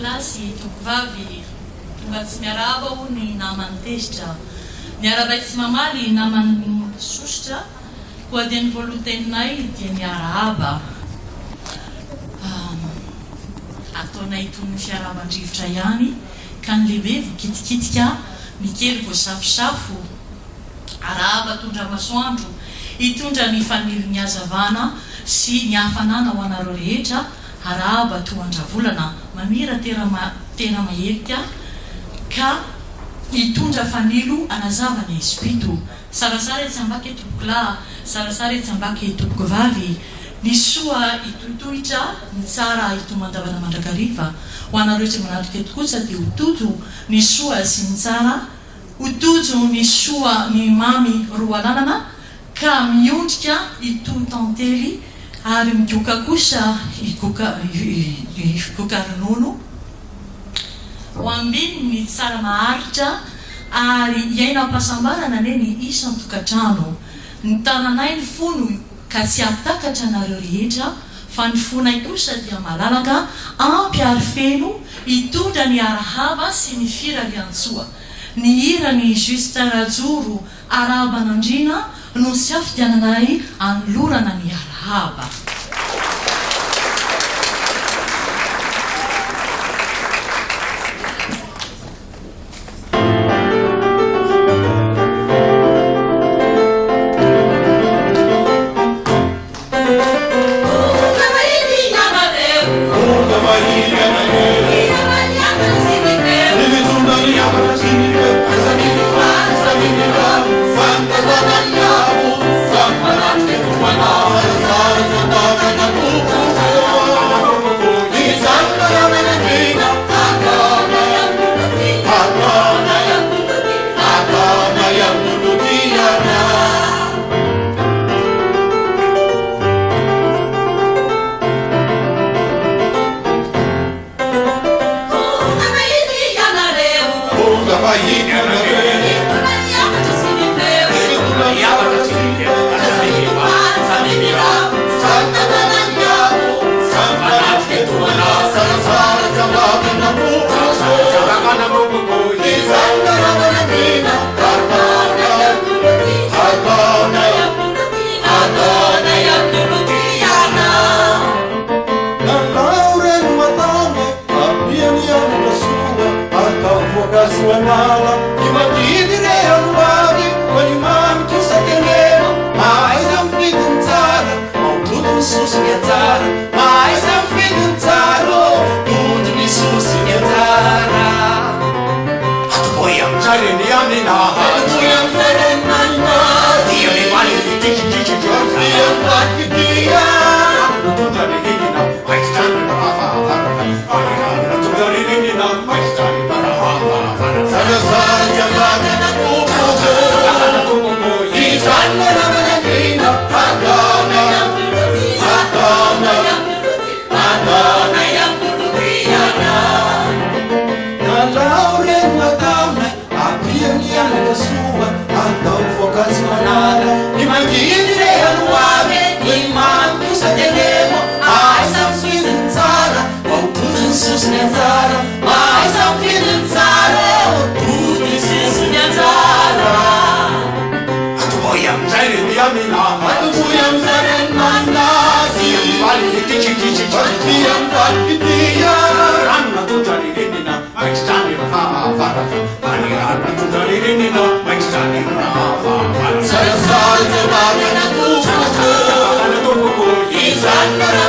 klasy tokovavy tonga tsy miaraba ho ny namany tezitra miarabay tsy mamaly namany sositra koa dia ny voaloteninay dia miaraba ataonay tony fiarabandrivotra ihany ka ny lehibe vokitikitika mikely voasafosafo araba tondra masoandro hitondra ny fanily ny hazavana sy ny hafanana ho anareo rehetra araba toandravolana mamira tera maherika ka hitondra fanilo anazava ny espito sarasara etsy ambaka etobokla sarasara etsy ambaka etobokovavy ny soa hitohitohitra ny tsara hitomandavana mandrakariva ho anareo tsy manarika etokosa dia hotojo ny soa sy ny tsara hotojo ny soa ny mamy roa ananana ka miondrika hitotantely ary mikoka kosa hikoka ronono ho ambiny ny tsara maharitra ary iaina ampasambarana ane ny isan'ny tokantrano ny tananay ny fono ka tsy aptakatra anareo rehetra fa ny fonay kosa dia malalaka ampy ary feno hitondra ny arahaba sy ny firariantsoa ny hira ny Juste Rajoro arabanandrina no sy afidiananay anolorana ny arahaba. Sarasara